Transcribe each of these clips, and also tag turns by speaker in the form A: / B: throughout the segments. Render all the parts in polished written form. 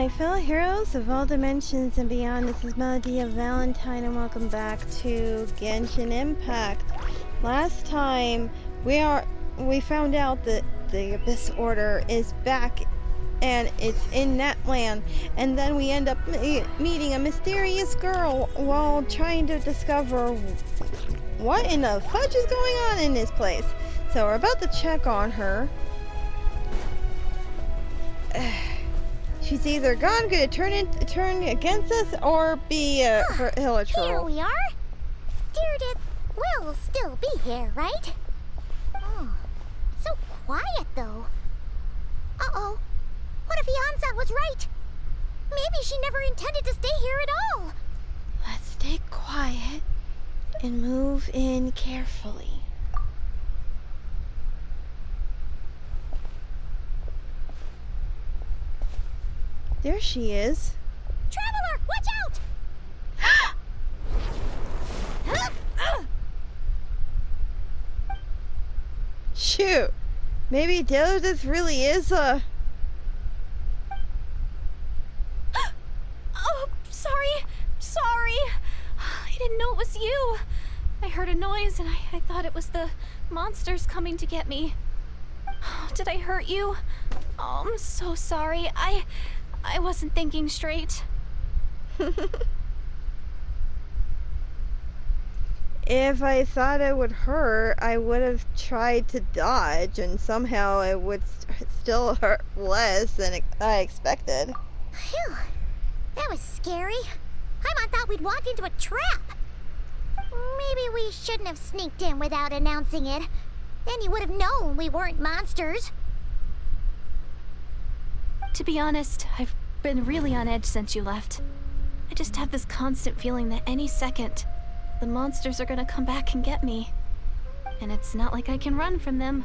A: my fellow heroes of all dimensions and beyond, this is Melody of Valentine and welcome back to Genshin Impact. Last time we found out that the Abyss Order is back and it's in Netland, and then we end up meeting a mysterious girl while trying to discover what in the fudge is going on in this place. So we're about to check on her. She's either gone, gonna turn against us, or be a village troll.
B: Here we are. Dainseif will still be here, right? Oh, it's so quiet though. Uh-oh. What if Yansan was right? Maybe she never intended to stay here at all.
A: Let's stay quiet and move in carefully. There she is.
B: Traveler, watch out!
A: Shoot. Maybe Dainseif really is a...
C: Oh, sorry. I didn't know it was you. I heard a noise and I thought it was the monsters coming to get me. Did I hurt you? Oh, I'm so sorry. I wasn't thinking straight.
A: If I thought it would hurt, I would have tried to dodge, and somehow it would still hurt less than I expected.
B: Phew. That was scary. Paimon thought we'd walked into a trap. Maybe we shouldn't have sneaked in without announcing it. Then you would have known we weren't monsters.
C: To be honest, I've been really on edge since you left. I just have this constant feeling that any second, the monsters are gonna come back and get me. And it's not like I can run from them.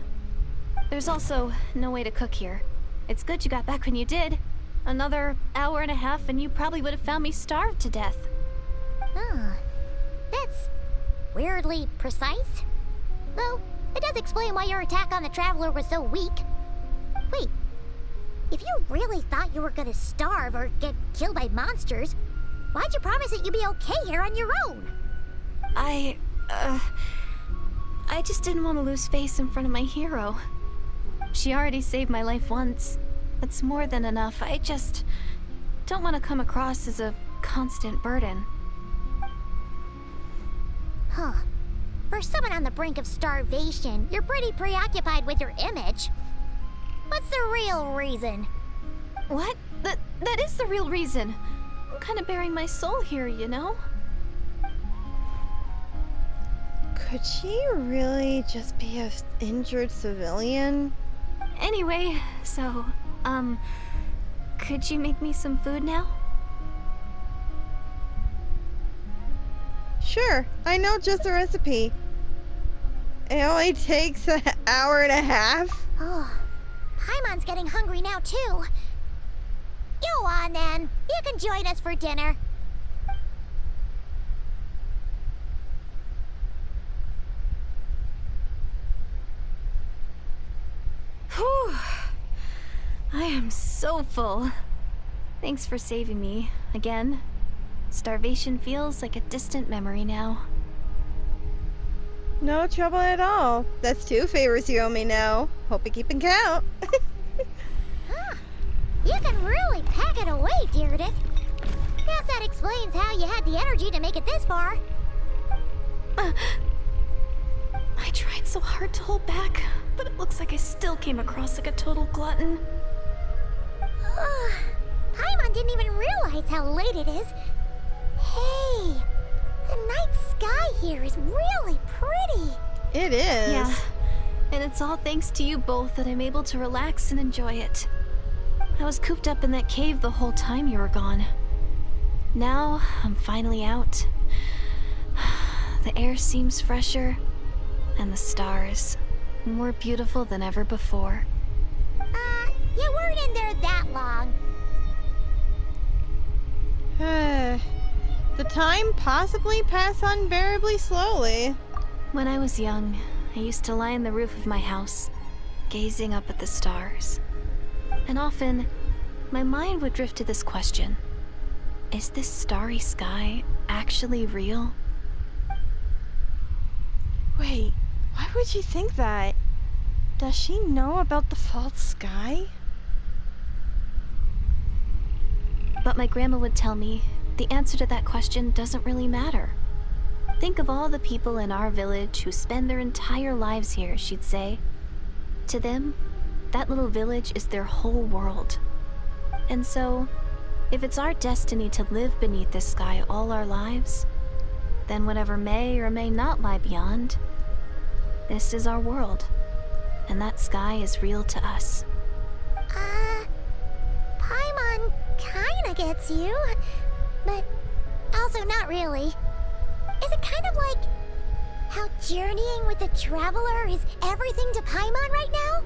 C: There's also no way to cook here. It's good you got back when you did. Another hour and a half and you probably would have found me starved to death.
B: Oh, that's weirdly precise. Though, it does explain why your attack on the Traveler was so weak. Wait, if you really thought you were gonna starve or get killed by monsters, why'd you promise that you'd be okay here on your own?
C: I just didn't want to lose face in front of my hero. She already saved my life once. That's more than enough. I just don't want to come across as a constant burden.
B: Huh. For someone on the brink of starvation, you're pretty preoccupied with your image. What's the real reason?
C: What? That is the real reason. I'm kind of bearing my soul here, you know?
A: Could she really just be an injured civilian?
C: Anyway, so, could you make me some food now?
A: Sure, I know just the recipe. It only takes an hour and a half.
B: Oh, Paimon's getting hungry now too. Go on then, you can join us for dinner.
C: Whew. I am so full. Thanks for saving me, again. Starvation feels like a distant memory now.
A: No trouble at all. That's 2 favors you owe me now. Hope you keep count.
B: Huh. You can really pack it away, Dainseif. Guess that explains how you had the energy to make it this far.
C: I tried so hard to hold back, but it looks like I still came across like a total glutton.
B: Paimon didn't even realize how late it is. Hey, the night sky here is really pretty.
A: It is.
C: Yeah, and it's all thanks to you both that I'm able to relax and enjoy it. I was cooped up in that cave the whole time you were gone. Now, I'm finally out. The air seems fresher, and the stars more beautiful than ever before.
B: You weren't in there that long.
A: The time possibly passed unbearably slowly.
C: When I was young, I used to lie on the roof of my house, gazing up at the stars. And often, my mind would drift to this question. Is this starry sky actually real?
A: Wait, why would you think that? Does she know about the false sky?
C: But my grandma would tell me the answer to that question doesn't really matter. Think of all the people in our village who spend their entire lives here, she'd say. To them, that little village is their whole world. And so, if it's our destiny to live beneath this sky all our lives, then whatever may or may not lie beyond, this is our world. And that sky is real to us.
B: Paimon kinda gets you, but also not really. Is it kind of like how journeying with the Traveler is everything to Paimon right now?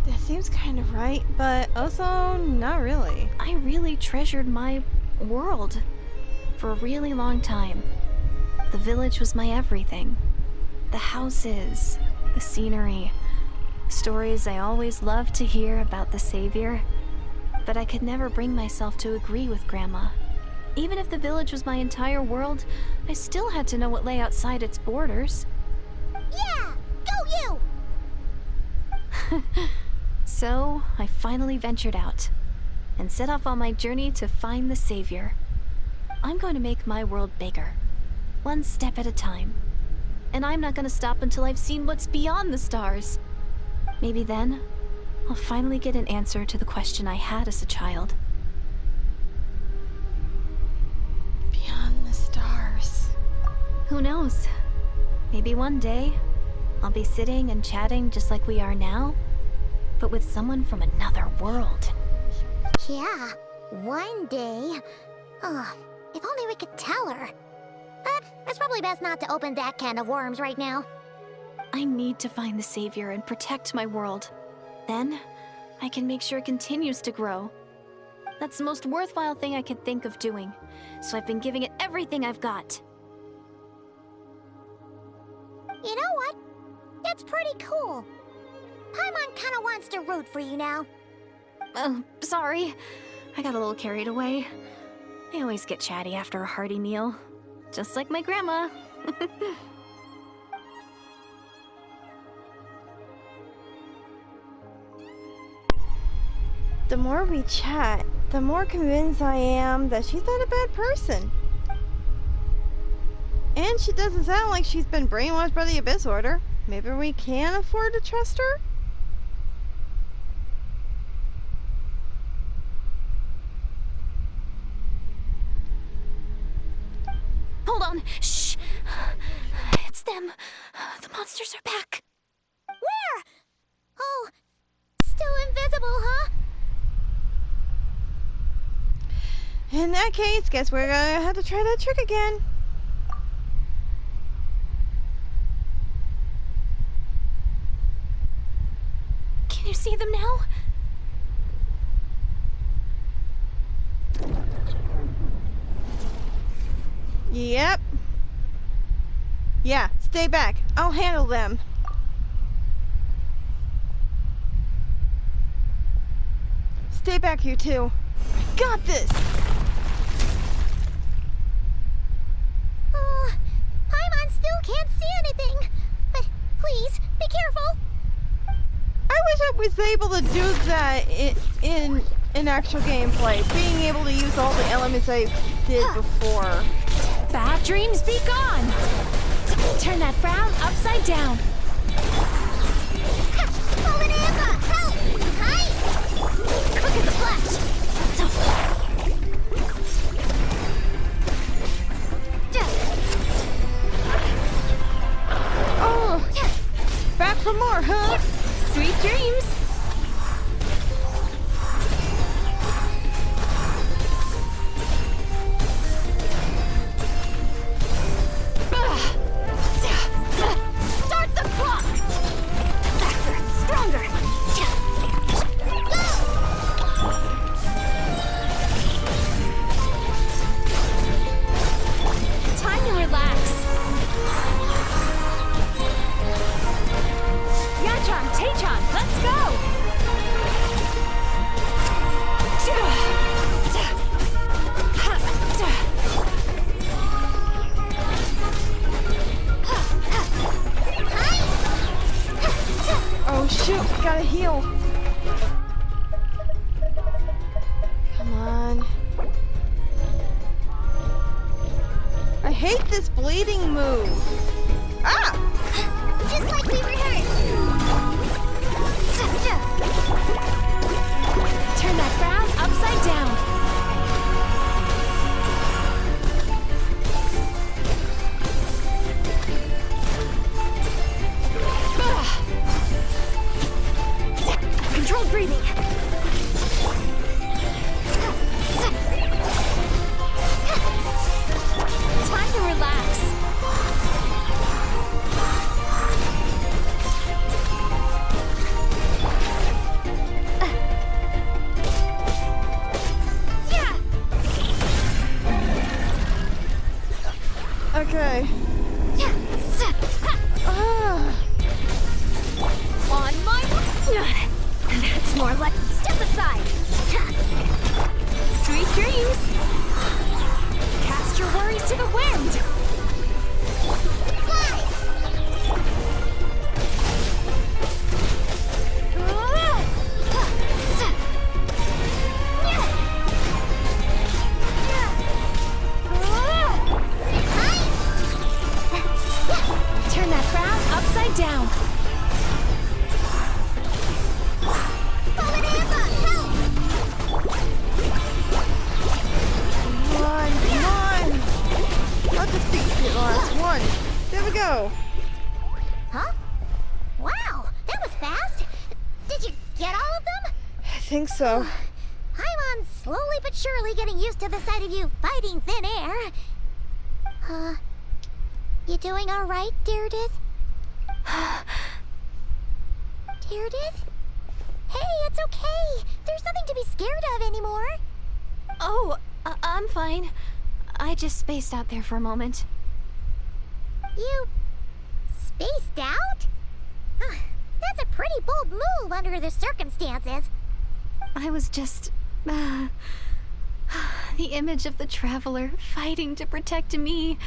A: That seems kind of right, but also not really.
C: I really treasured my world for a really long time. The village was my everything. The houses, the scenery, stories I always loved to hear about the Savior. But I could never bring myself to agree with Grandma. Even if the village was my entire world, I still had to know what lay outside its borders.
B: Yeah! Go you!
C: So, I finally ventured out and set off on my journey to find the Savior. I'm going to make my world bigger, one step at a time. And I'm not going to stop until I've seen what's beyond the stars. Maybe then, I'll finally get an answer to the question I had as a child.
A: Beyond the stars.
C: Who knows? Maybe one day, I'll be sitting and chatting just like we are now, but with someone from another world.
B: Yeah, one day. If only we could tell her. But it's probably best not to open that can of worms right now.
C: I need to find the Savior and protect my world. Then, I can make sure it continues to grow. That's the most worthwhile thing I could think of doing, so I've been giving it everything I've got.
B: You know what? That's pretty cool. Paimon kinda wants to root for you now.
C: Oh, sorry. I got a little carried away. I always get chatty after a hearty meal. Just like my grandma.
A: The more we chat, the more convinced I am that she's not a bad person. And she doesn't sound like she's been brainwashed by the Abyss Order. Maybe we can afford to trust her?
C: Hold on. Shh. It's them. The monsters are back.
B: Where? Oh, still invisible, huh?
A: In that case, guess we're gonna have to try that trick again.
C: Can you see them now?
A: Yep. Yeah, stay back. I'll handle them. Stay back, you two. I got this!
B: Oh, Paimon still can't see anything. But please, be careful.
A: I wish I was able to do that in actual gameplay. Being able to use all the elements I did before.
C: Bad dreams be gone! Turn that frown upside down.
B: Fallen Amber, help! Hi! Quick as a flash.
A: Oh! Back for more, huh?
C: Sweet dreams!
B: Start the
A: bleeding move. Ah!
B: Just like we rehearsed.
C: Turn that frown upside down. Controlled breathing. Time to relax.
A: Okay. Ah.
C: On my... That's more like...
B: Step aside.
C: Sweet dreams. Cast your worries to the wind.
B: Fly.
C: Turn that frown upside down.
A: Come on, come on. I'll defeat the last one. There we go.
B: Huh? Wow, that was fast. Did you get all of them?
A: I think so.
B: I'm slowly but surely getting used to the sight of you fighting thin air. You doing all right, Deirdith? Deirdith? Hey, it's okay. There's nothing to be scared of anymore.
C: Oh, I'm fine. I just spaced out there for a moment.
B: You spaced out? That's a pretty bold move under the circumstances.
C: I was just... the image of the traveler fighting to protect me.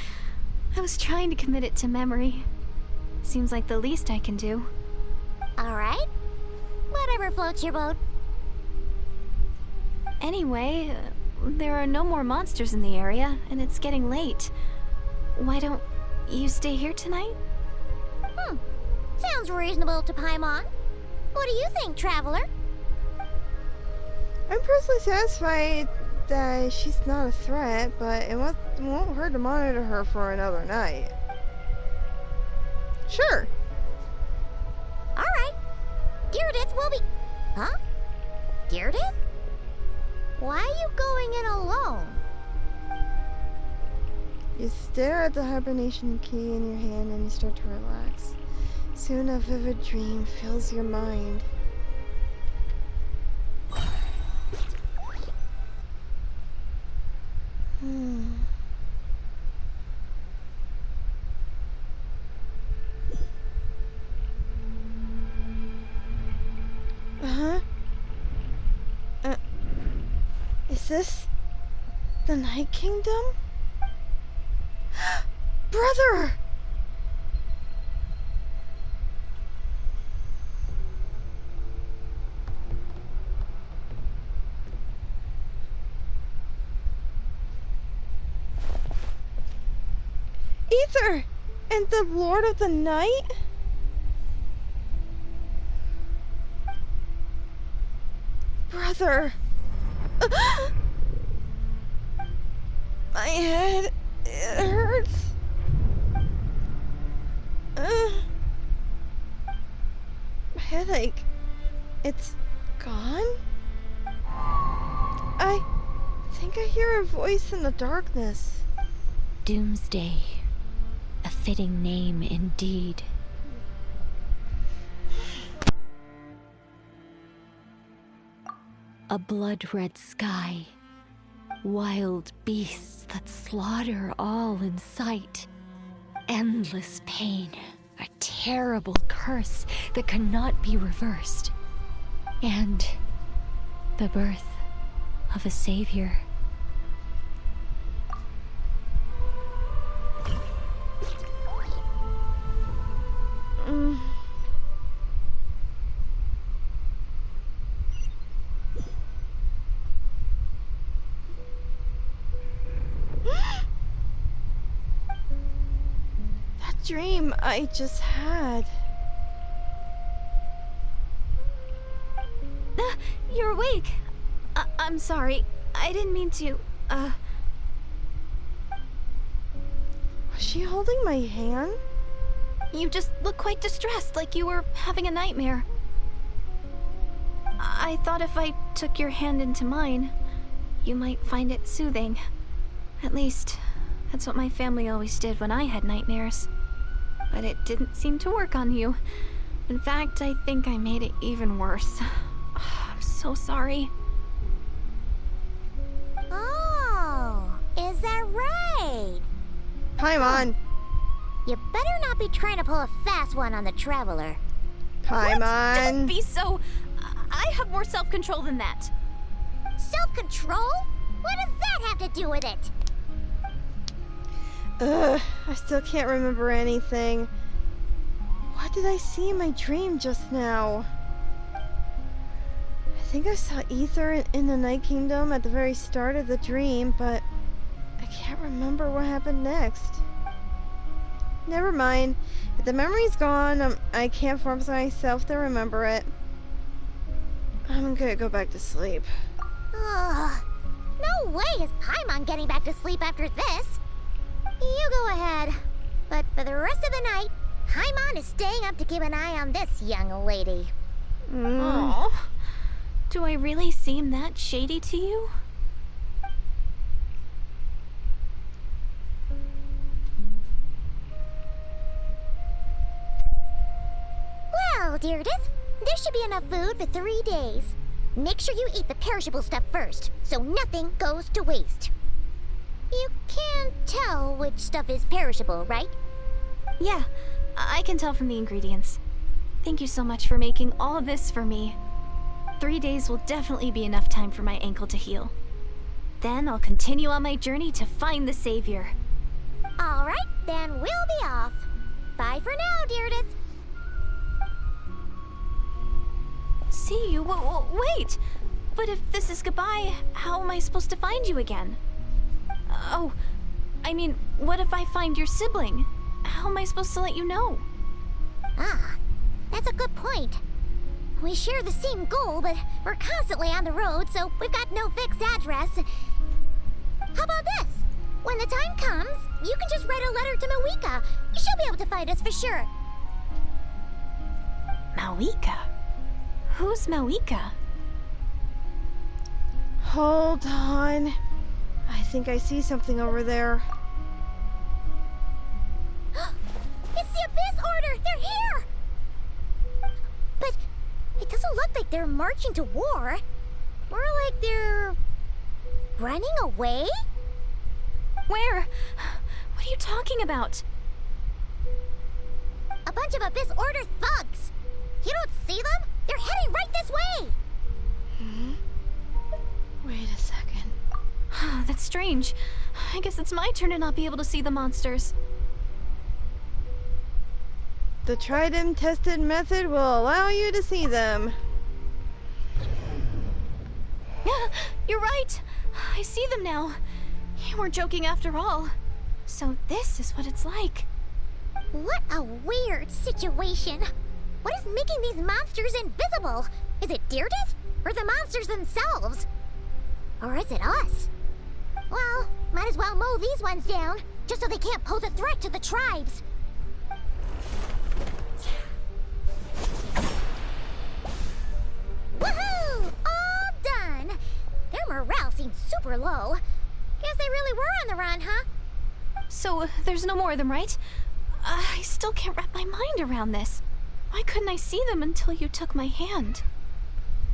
C: I was trying to commit it to memory. Seems like the least I can do.
B: All right. Whatever floats your boat.
C: Anyway, there are no more monsters in the area, and it's getting late. Why don't you stay here tonight?
B: Sounds reasonable to Paimon. What do you think, traveler?
A: I'm personally satisfied that she's not a threat, but it won't hurt to monitor her for another night. Sure.
B: All right. Deirdith will be... Huh? Deirdith? Why are you going in alone?
A: You stare at the hibernation key in your hand and you start to relax. Soon a vivid dream fills your mind. Is this the Night Kingdom? Brother! Ether! And the Lord of the Night? Brother! My head, it hurts. My headache, it's gone? I think I hear a voice in the darkness.
D: Doomsday. A fitting name indeed. A blood-red sky. Wild beasts that slaughter all in sight. Endless pain. A terrible curse that cannot be reversed. And the birth of a savior.
A: dream I just had.
C: You're awake. I'm sorry. I didn't mean to,
A: Was she holding my hand?
C: You just look quite distressed, like you were having a nightmare. I thought if I took your hand into mine, you might find it soothing. At least, that's what my family always did when I had nightmares. But it didn't seem to work on you. In fact, I think I made it even worse. I'm so sorry.
B: Oh, is that right?
A: Paimon!
B: You better not be trying to pull a fast one on the Traveler.
A: Paimon!
C: Don't be so... I have more self-control than that.
B: Self-control? What does that have to do with it?
A: Ugh, I still can't remember anything. What did I see in my dream just now? I think I saw Ether in the Night Kingdom at the very start of the dream, but I can't remember what happened next. Never mind. If the memory's gone, I can't force myself to remember it. I'm gonna go back to sleep.
B: Ugh. No way is Paimon getting back to sleep after this. You go ahead. But for the rest of the night, Paimon is staying up to keep an eye on this young lady.
C: Aww. Do I really seem that shady to you?
B: Well, Deirdre, there should be enough food for 3 days. Make sure you eat the perishable stuff first, so nothing goes to waste. You can't tell which stuff is perishable, right?
C: Yeah, I can tell from the ingredients. Thank you so much for making all of this for me. 3 days will definitely be enough time for my ankle to heal. Then I'll continue on my journey to find the Savior.
B: All right, then we'll be off. Bye for now, Deirdre.
C: See you? Wait! But if this is goodbye, how am I supposed to find you again? Oh, I mean, what if I find your sibling? How am I supposed to let you know?
B: Ah, that's a good point. We share the same goal, but we're constantly on the road, so we've got no fixed address. How about this? When the time comes, you can just write a letter to Mawika. She'll be able to find us for sure.
C: Mawika? Who's Mawika?
A: Hold on. I think I see something over there.
B: It's the Abyss Order! They're here! But it doesn't look like they're marching to war. More like they're running away?
C: Where? What are you talking about?
B: A bunch of Abyss Order thugs. You don't see them? They're heading right this way!
A: Wait a second.
C: That's strange. I guess it's my turn to not be able to see the monsters.
A: The tried and tested method will allow you to see them.
C: You're right. I see them now. You weren't joking after all. So this is what it's like.
B: What a weird situation. What is making these monsters invisible? Is it Deirdre? Or the monsters themselves? Or is it us? Well, might as well mow these ones down, just so they can't pose a threat to the tribes. Woohoo! All done! Their morale seems super low. Guess they really were on the run, huh?
C: So there's no more of them, right? I still can't wrap my mind around this. Why couldn't I see them until you took my hand?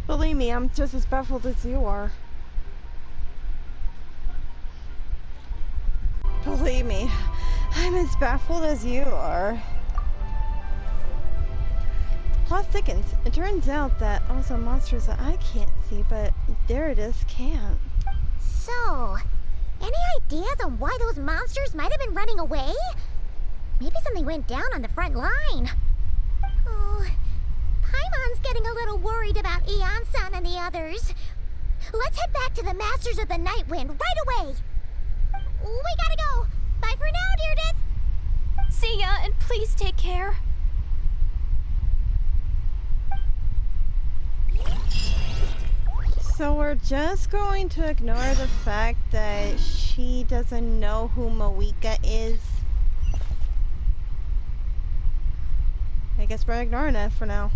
A: Believe me, I'm just as baffled as you are. Believe me, I'm as baffled as you are. Plot thickens. It turns out that also monsters that I can't see, but Deirdre can't.
B: So, any ideas on why those monsters might have been running away? Maybe something went down on the front line. Oh, Paimon's getting a little worried about Eon-san and the others. Let's head back to the Masters of the Night Wind right away. We gotta go. Bye for now, Deirdre.
C: See ya, and please take care.
A: So we're just going to ignore the fact that she doesn't know who Moika is. I guess we're ignoring that for now.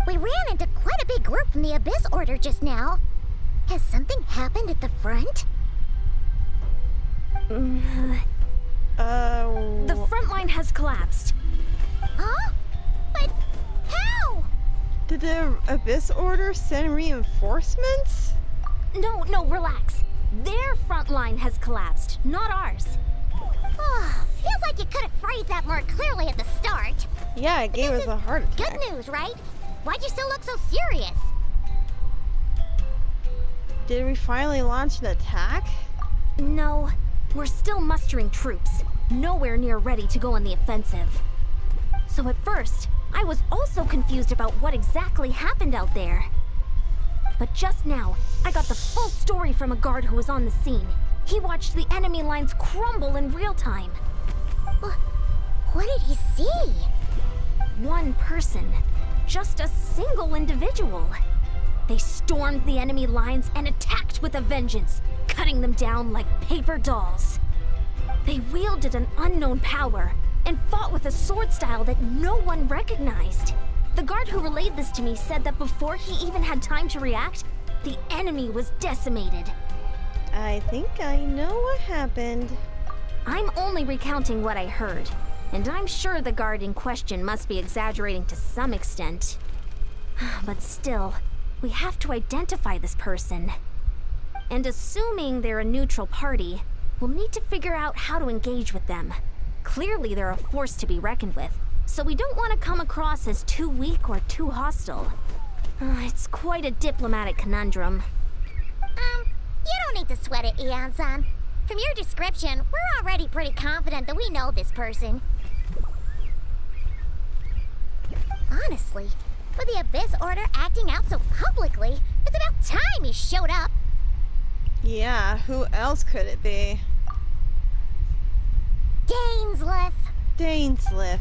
B: We ran into quite a big group from the Abyss Order just now. Has something happened at the front?
C: The front line has collapsed.
B: Huh? But how?
A: Did the Abyss Order send reinforcements?
C: No, relax. Their front line has collapsed, not ours.
B: Feels like you could have phrased that more clearly at the start.
A: Yeah, it gave us a heart attack.
B: Good news, right? Why'd you still look so serious?
A: Did we finally launch an attack?
C: No, we're still mustering troops, nowhere near ready to go on the offensive. So at first, I was also confused about what exactly happened out there. But just now, I got the full story from a guard who was on the scene. He watched the enemy lines crumble in real time.
B: What did he see?
C: One person. Just a single individual. They stormed the enemy lines and attacked with a vengeance, cutting them down like paper dolls. They wielded an unknown power and fought with a sword style that no one recognized. The guard who relayed this to me said that before he even had time to react, the enemy was decimated.
A: I think I know what happened.
C: I'm only recounting what I heard. And I'm sure the guard in question must be exaggerating to some extent. But still, we have to identify this person. And assuming they're a neutral party, we'll need to figure out how to engage with them. Clearly they're a force to be reckoned with, so we don't want to come across as too weak or too hostile. It's quite a diplomatic conundrum.
B: You don't need to sweat it, Ian-san. From your description, we're already pretty confident that we know this person. Honestly, with the Abyss Order acting out so publicly, it's about time he showed up.
A: Yeah, who else could it be?
B: Dainseif.
A: Dainseif.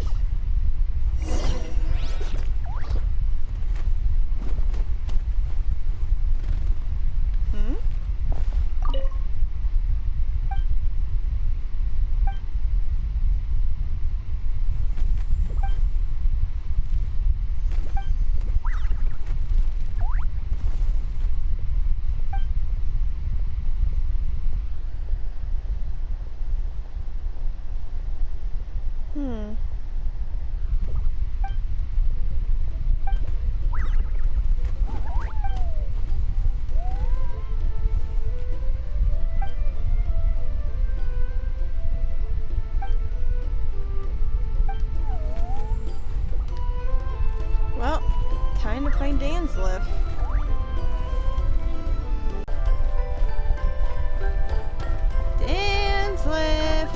A: Well, time to find Dainseif. Dainseif!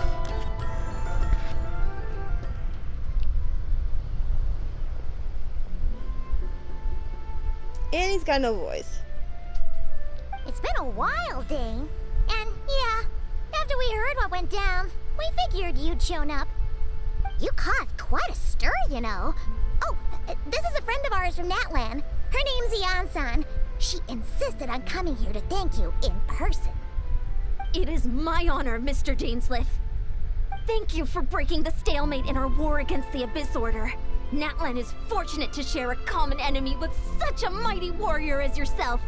A: And he's got no voice.
B: It's been a while, Dane. And yeah, after we heard what went down, we figured you'd shown up. You caused quite a stir, you know. Oh, this is a friend of ours from Natlan. Her name's Ian-san. She insisted on coming here to thank you in person.
C: It is my honor, Mr. Dainseif. Thank you for breaking the stalemate in our war against the Abyss Order. Natlan is fortunate to share a common enemy with such a mighty warrior as yourself.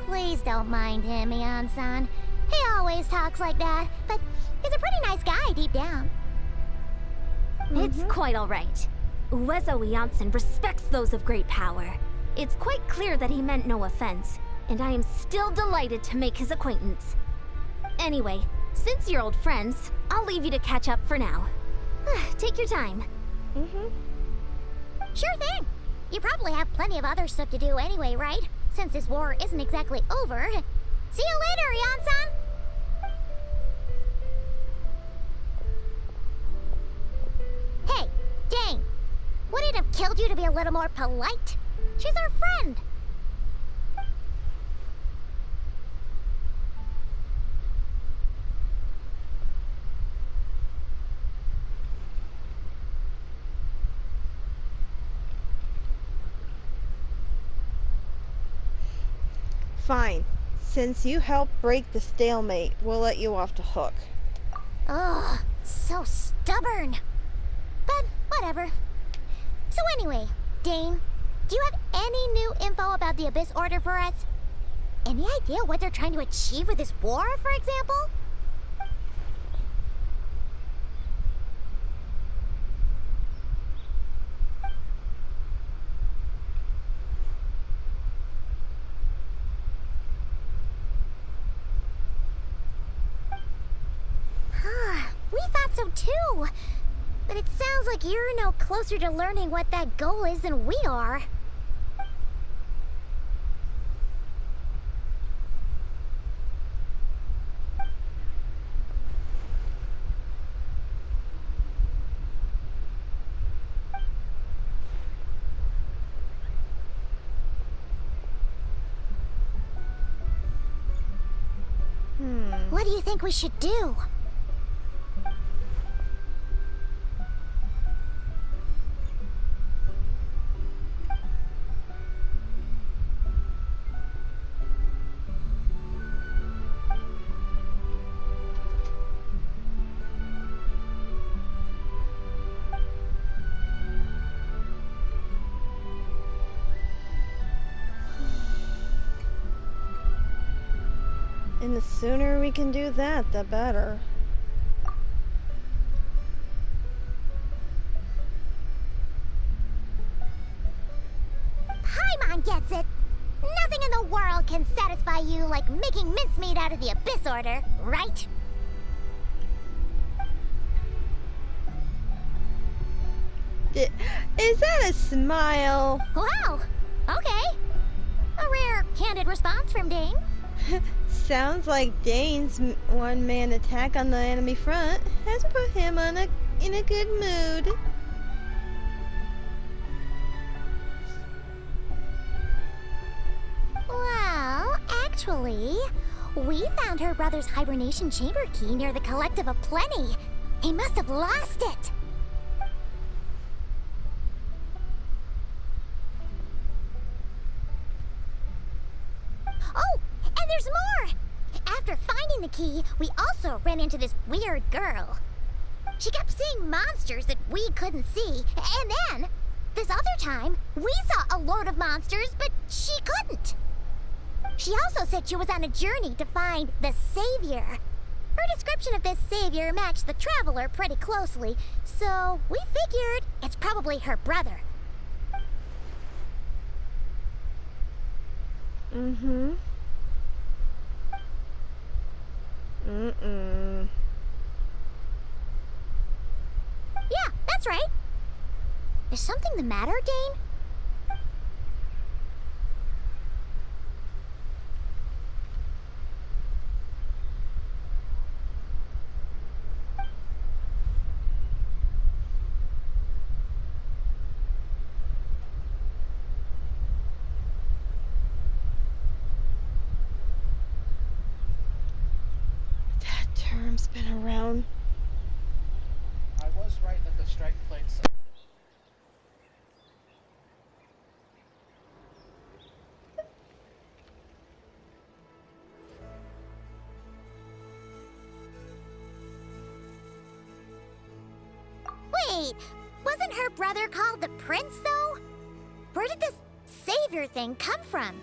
B: Please don't mind him, Ian-san. He always talks like that, but he's a pretty nice guy deep down.
C: It's quite all right. Uezo Janssen respects those of great power. It's quite clear that he meant no offense, and I am still delighted to make his acquaintance. Anyway, since you're old friends, I'll leave you to catch up for now. Take your time.
B: Sure thing. You probably have plenty of other stuff to do anyway, right? Since this war isn't exactly over. See you later, Yan-san! Hey, Dane! Would it have killed you to be a little more polite? She's our friend!
A: Fine. Since you helped break the stalemate, we'll let you off the hook.
B: Ugh, so stubborn. But whatever. So anyway, Dane, do you have any new info about the Abyss Order for us? Any idea what they're trying to achieve with this war, for example? We thought so too. But it sounds like you're no closer to learning what that goal is than we are. What do you think we should do?
A: And the sooner we can do that, the better.
B: Paimon gets it! Nothing in the world can satisfy you like making mincemeat out of the Abyss Order, right?
A: Is that a smile?
B: Wow! Okay. A rare, candid response from Dane.
A: Sounds like Dane's one-man attack on the enemy front has put him in a good mood.
B: Well, actually, we found her brother's hibernation chamber key near the Collective of Plenty. He must have lost it. Oh, and there's more! After finding the key, we also ran into this weird girl. She kept seeing monsters that we couldn't see, and then, this other time, we saw a load of monsters, but she couldn't. She also said she was on a journey to find the Savior. Her description of this Savior matched the Traveler pretty closely, so we figured it's probably her brother.
A: Mm-hmm. Mm-mm.
B: Yeah, that's right. Is something the matter, Dane?
A: That term's been around.
E: I was right that the strike plates.
B: Wait, wasn't her brother called the Prince, though? Where did this Savior thing come from?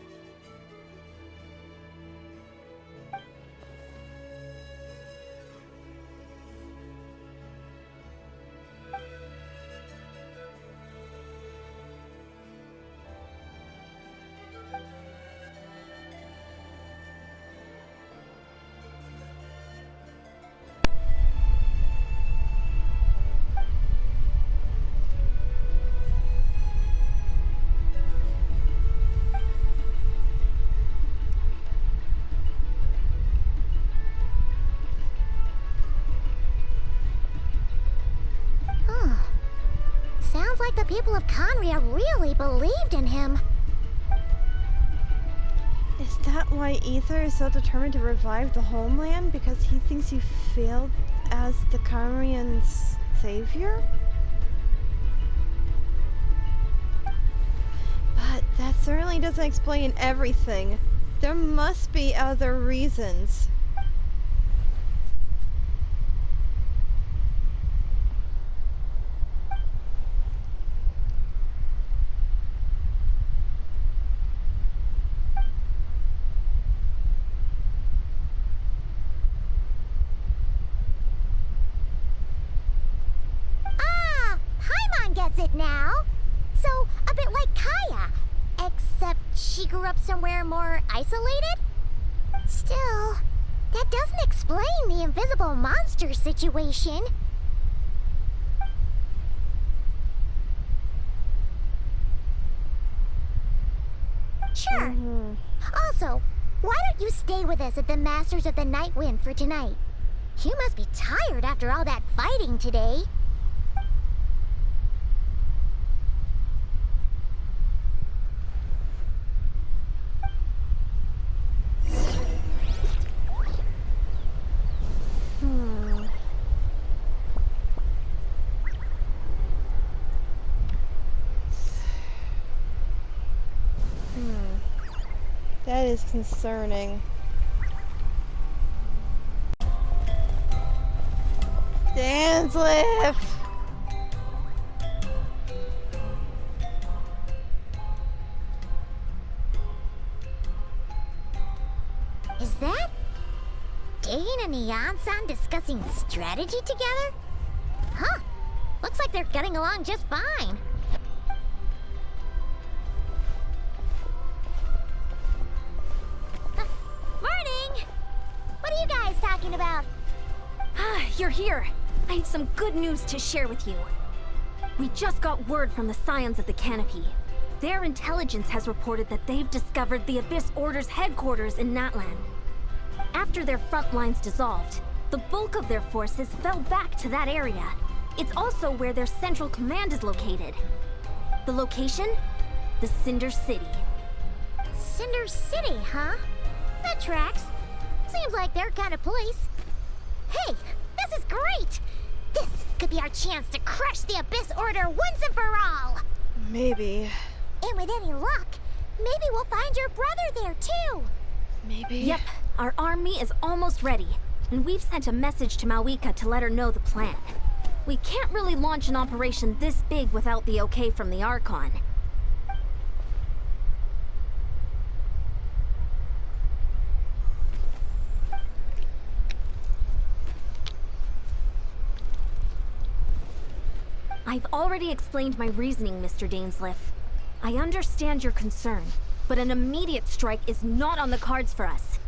B: people of Conria really believed in him.
A: Is that why Ether is so determined to revive the homeland? Because he thinks he failed as the Conrian's savior? But that certainly doesn't explain everything. There must be other reasons.
B: Gets it now. So, a bit like Kaya. Except she grew up somewhere more isolated? Still, that doesn't explain the invisible monster situation. Sure. Also, why don't you stay with us at the Masters of the Night Wind for tonight? You must be tired after all that fighting today.
A: That is concerning. Dainseif!
B: Is that Dane and Neon-san discussing strategy together? Huh. Looks like they're getting along just fine. Morning! What are you guys talking about?
D: You're here. I have some good news to share with you. We just got word from the Scions of the Canopy. Their intelligence has reported that they've discovered the Abyss Order's headquarters in Natlan. After their front lines dissolved, the bulk of their forces fell back to that area. It's also where their central command is located. The location? The Cinder City.
B: Cinder City, huh? That tracks. Seems like their kind of place. Hey, this is great! This could be our chance to crush the Abyss Order once and for all!
A: Maybe.
B: And with any luck, maybe we'll find your brother there too!
A: Maybe.
D: Yep, our army is almost ready, and we've sent a message to Mawika to let her know the plan. We can't really launch an operation this big without the okay from the Archon. I've already explained my reasoning, Mr. Dainseif. I understand your concern, but an immediate strike is not on the cards for us.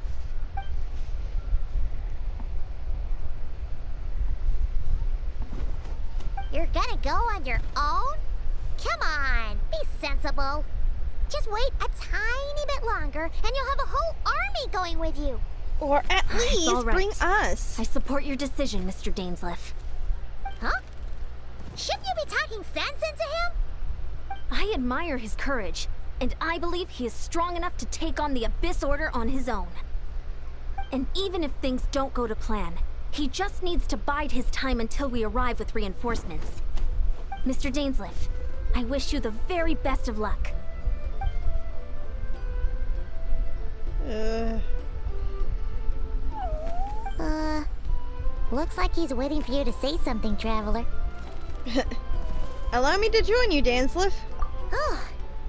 B: You're gonna go on your own? Come on, be sensible. Just wait a tiny bit longer and you'll have a whole army going with you.
A: Or at least
D: all right.
A: bring us.
D: I support your decision, Mr. Dainseif.
B: Huh? Shouldn't you be talking sense into him?
D: I admire his courage, and I believe he is strong enough to take on the Abyss Order on his own. And even if things don't go to plan, he just needs to bide his time until we arrive with reinforcements. Mr. Dainseif, I wish you the very best of luck.
B: Looks like he's waiting for you to say something, Traveler.
A: Allow me to join you, Dainseif.
B: Oh,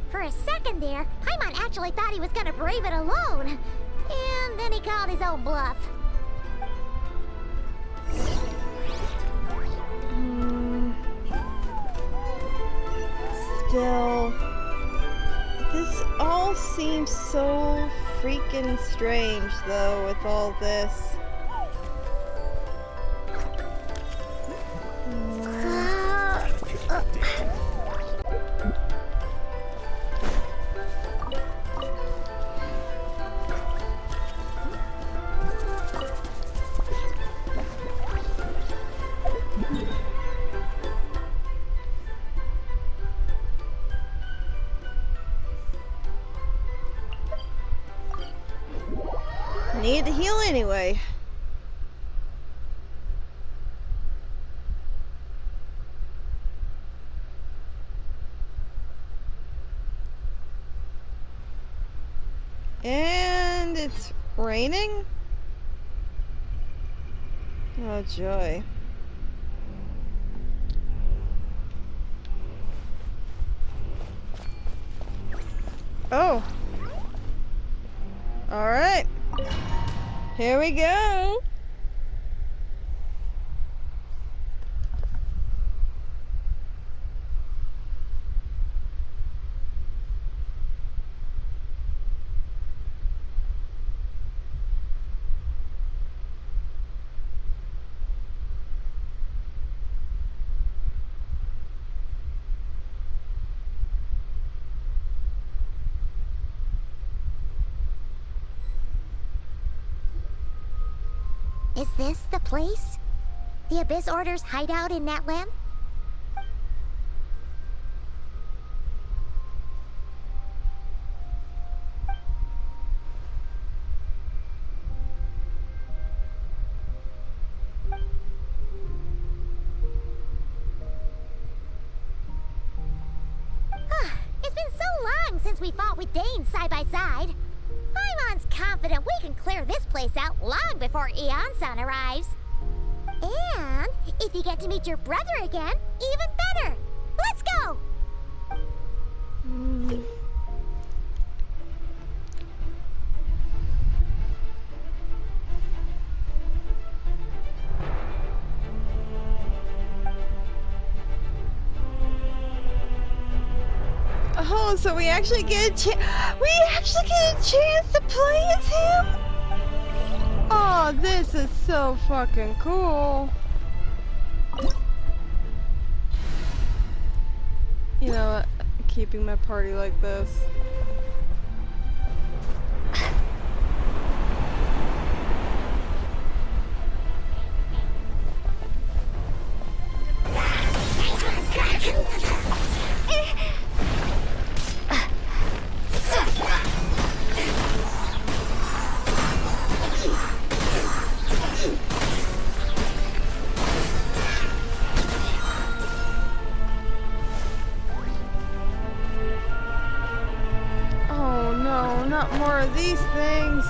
B: for a second there, Paimon actually thought he was gonna brave it alone. And then he called his own bluff.
A: Still, this all seems so freaking strange, though, with all this. need to heal anyway. And it's raining? Oh joy. Oh. Alright. Here we go.
B: Is this the place? The Abyss Order's hideout in Natlam? It's been so long since we fought with Dane side by side. Paimon's confident we can clear this place out long before Eon-san arrives. And if you get to meet your brother again, even better. Let's go!
A: Oh, so we actually get a chance to play as him? Oh, this is so fucking cool. You know what? Keeping my party like this. Oh no, not more of these things.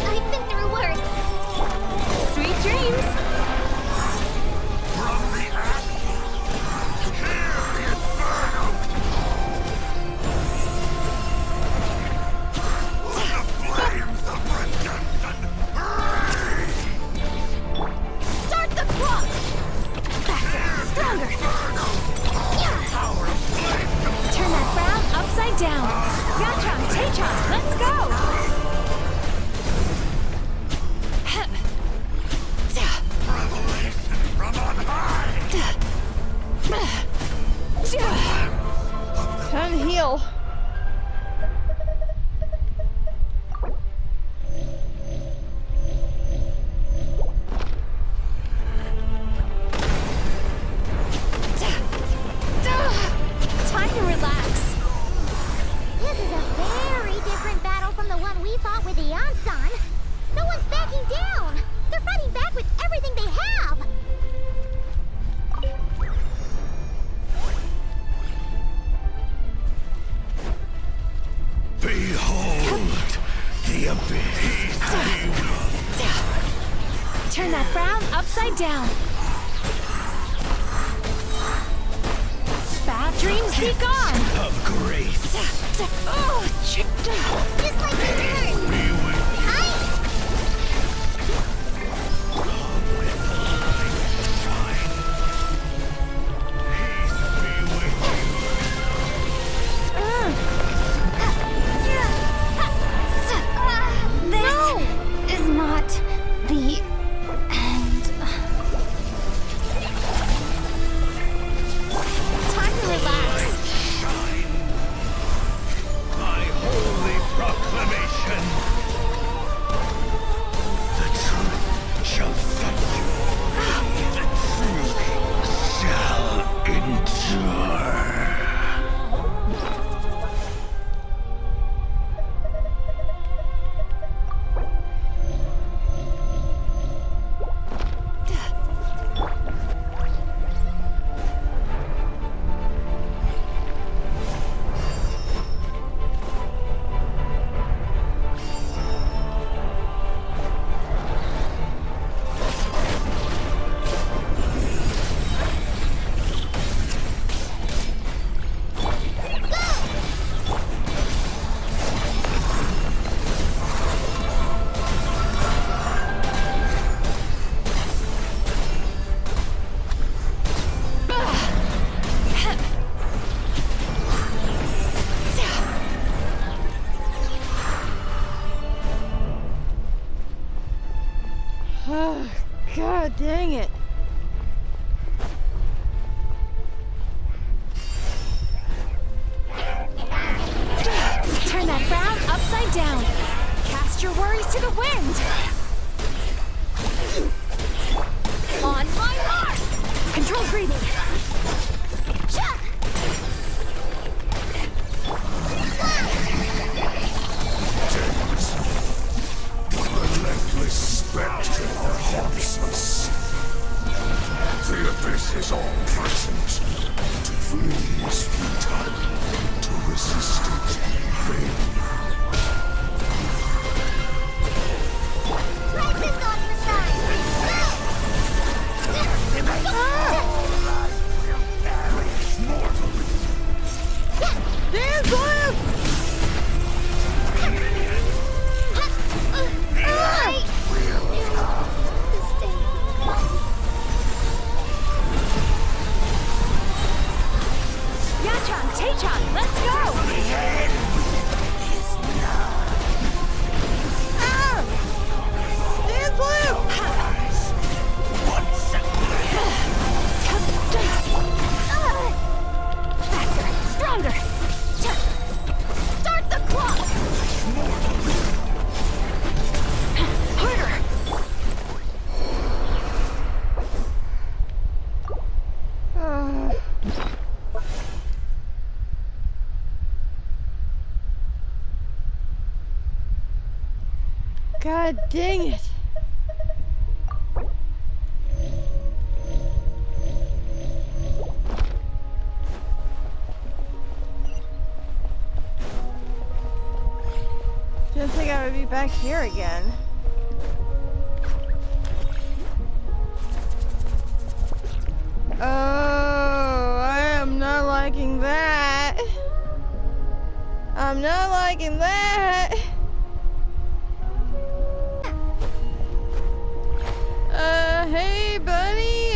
B: I've been through worse.
C: Sweet dreams!
B: Start the clock! Faster, stronger!
C: Turn that frown upside down. Yatron, Taytron, let's go!
A: Time to heal.
C: Time to relax.
B: This is a very different battle from the one we fought with Eon-san. No one's backing down. They're fighting back with everything they have.
F: Behold the abyss.
C: Turn that frown upside down. Bad dreams be gone.
F: Of grace.
B: Just like the turn.
F: Be with
B: Hi.
F: peace. Be with you.
C: This is not the end.
A: Oh, God dang it.
D: Turn that frown upside down. Cast your worries to the wind. On my mark! Control breathing. Cha!
F: Relentless spectre that haunts us. The abyss is all present. To flee is futile. To resist it, vain.
B: Like this on your side.
A: Dainseif!
D: Yachan, Taechan, let's go! Faster, stronger! Start the clock! Harder!
A: God dang it. Didn't think I would be back here again. Oh, I am not liking that. I'm not liking that. Hey, buddy.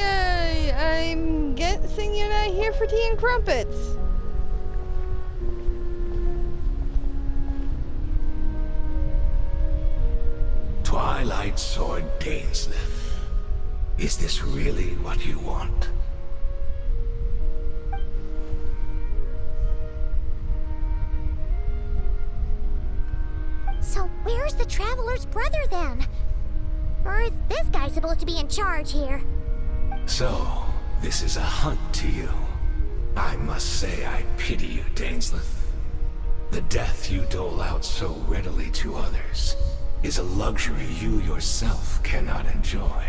A: I'm guessing you're not here for tea and crumpets.
F: Twilight Sword Dainseif. Is this really what you want?
B: So where's the Traveler's brother then? Or is this guy supposed to be in charge here?
F: So, this is a hunt to you. I must say I pity you, Dainseif. The death you dole out so readily to others is a luxury you yourself cannot enjoy.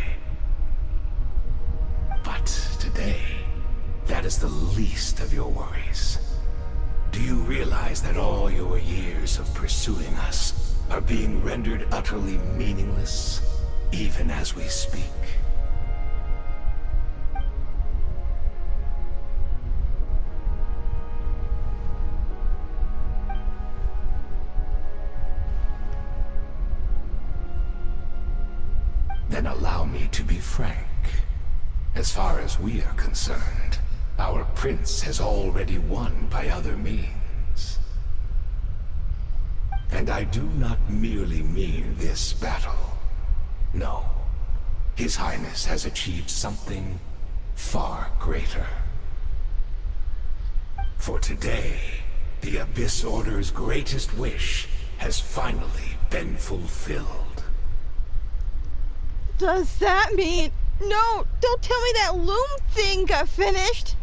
F: But today, that is the least of your worries. Do you realize that all your years of pursuing us are being rendered utterly meaningless, even as we speak? Then allow me to be frank. As far as we are concerned, our prince has already won by other means. And I do not merely mean this battle. No. His Highness has achieved something far greater. For today, the Abyss Order's greatest wish has finally been fulfilled.
A: Does that mean... No, don't tell me that loom thing got finished.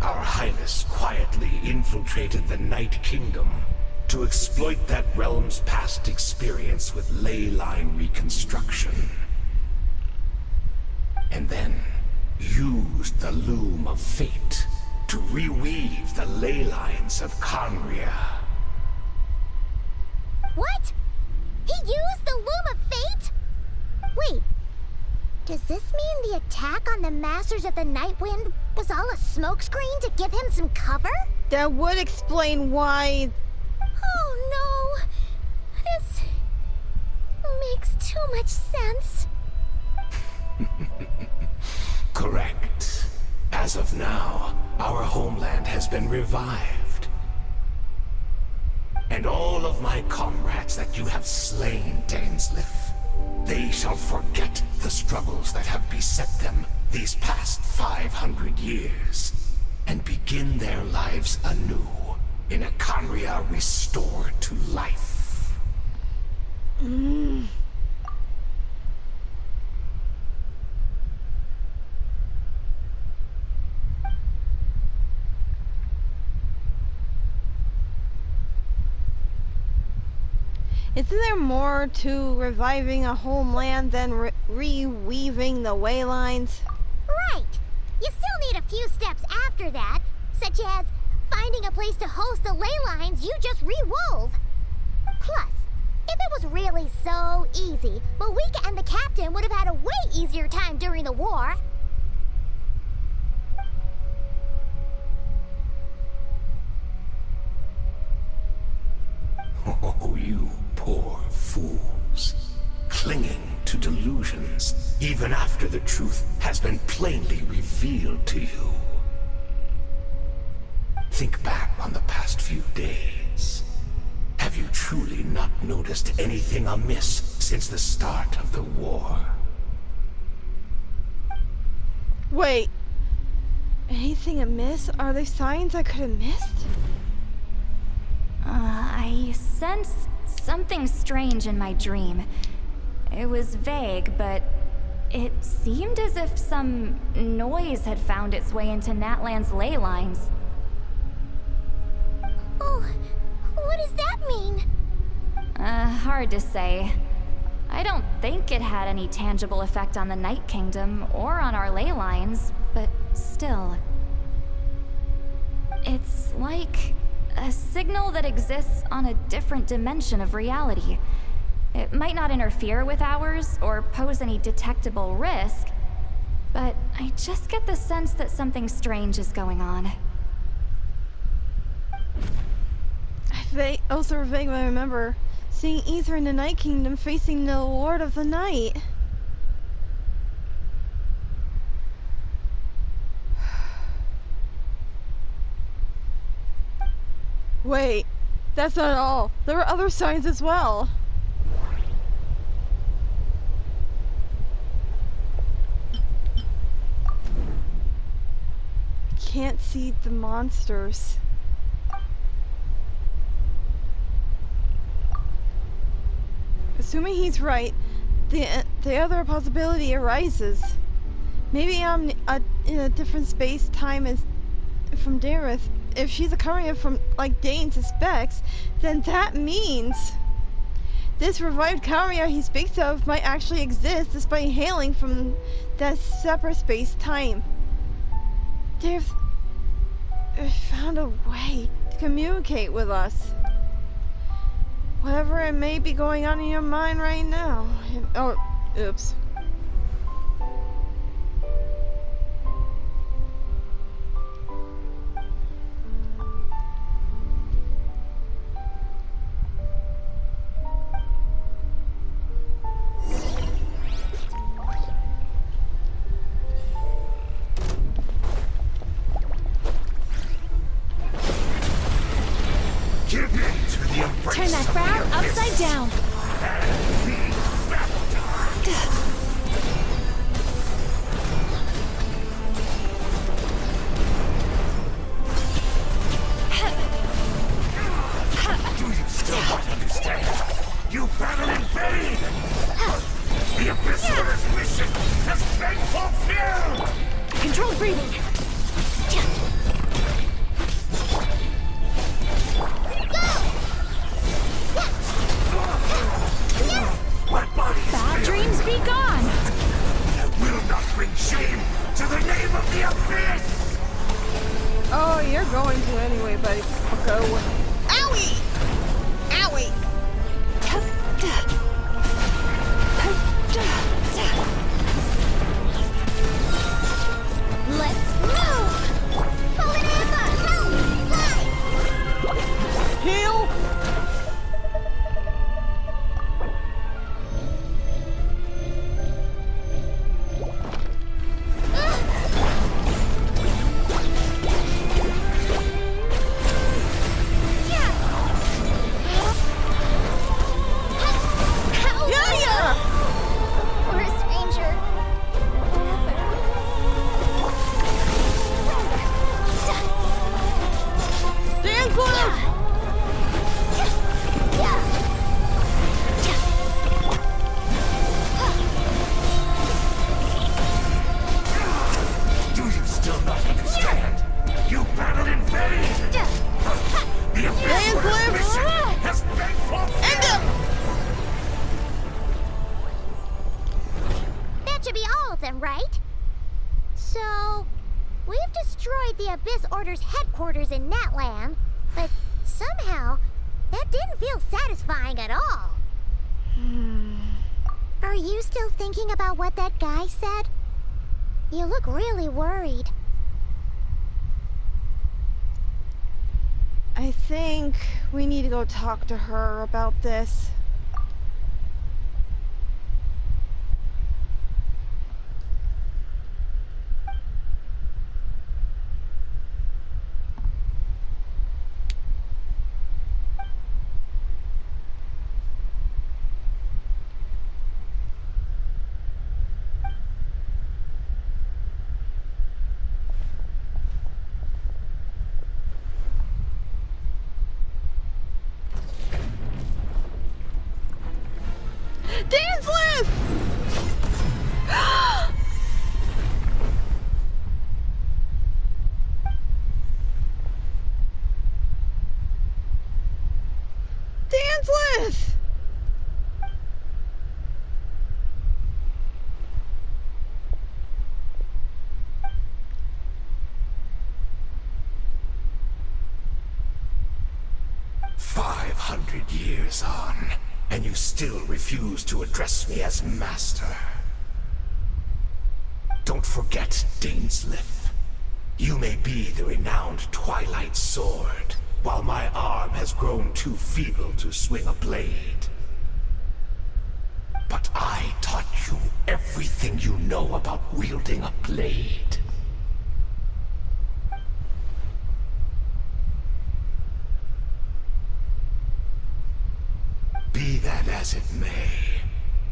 F: Our Highness quietly infiltrated the Night Kingdom to exploit that realm's past experience with ley line reconstruction. And then used the Loom of Fate to reweave the ley lines of Conria.
B: What? He used the Loom of Fate? Wait, does this mean the attack on the Masters of the Night Wind was all a smokescreen to give him some cover?
A: That would explain why...
B: Oh no! This makes too much sense.
F: Correct. As of now, our homeland has been revived. and all of my comrades that you have slain, Dainseif. They shall forget the struggles that have beset them these past 500 years, and begin their lives anew in a Khaenri'ah restored to life.
A: Isn't there more to reviving a homeland than reweaving the way lines?
B: Right. You still need a few steps after that, such as finding a place to host the ley lines you just rewove. Plus, if it was really so easy, Moika and the captain would have had a way easier time during the war.
F: Oh, you poor fools. Clinging to delusions, even after the truth has been plainly revealed to you. Think back on the past few days. Have you truly not noticed anything amiss since the start of the war?
A: Wait. Anything amiss? Are there signs I could have missed?
G: I sensed something strange in my dream. It was vague, but it seemed as if some noise had found its way into Natlan's ley lines.
B: Oh, what does that mean?
G: Hard to say. I don't think it had any tangible effect on the Night Kingdom or on our ley lines, but still. It's like a signal that exists on a different dimension of reality. It might not interfere with ours or pose any detectable risk, but I just get the sense that something strange is going on.
A: I also vaguely remember seeing Ether in the Night Kingdom facing the Lord of the Night. Wait, that's not all. There were other signs as well. I can't see the monsters. Assuming he's right, the other possibility arises. Maybe I'm in a different space-time as from Dainseif. If she's a Khaenri'ah from, like Dane suspects, then that means this revived Khaenri'ah he speaks of might actually exist despite hailing from that separate space-time. They've found a way to communicate with us. Whatever it may be going on in your mind right now. Oh, oops.
F: Give in to the embrace.
C: Turn that frown upside down.
F: Do you still not understand? You battle in vain! The Abyss Order's mission has been fulfilled!
C: Controlled breathing.
F: My body is
C: Bad
F: failing.
C: dreams be gone.
F: I will not bring shame to the name of the Abyss!
A: Oh, you're going to anyway, buddy. Go. Owie! Owie!
B: Let's move! Hold it, Emma! Help! Fly!
A: Heal!
B: Abyss Order's headquarters in Natland, but somehow, that didn't feel satisfying at all. Are you still thinking about what that guy said? You look really worried.
A: I think we need to go talk to her about this. Dainseif! Dainseif!
F: 500 years on, and you still refuse to address me as master. Don't forget, Dainseif. You may be the renowned Twilight Sword, while my arm has grown too feeble to swing a blade. But I taught you everything you know about wielding a blade. Be that as it may,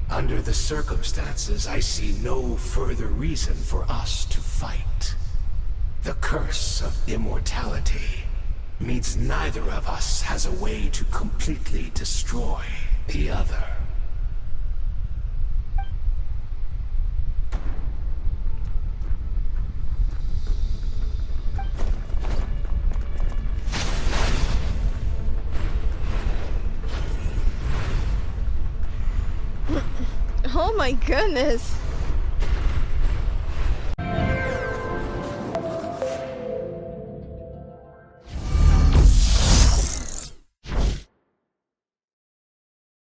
F: under the circumstances, I see no further reason for us to fight. The curse of immortality means neither of us has a way to completely destroy the other.
A: Oh my goodness!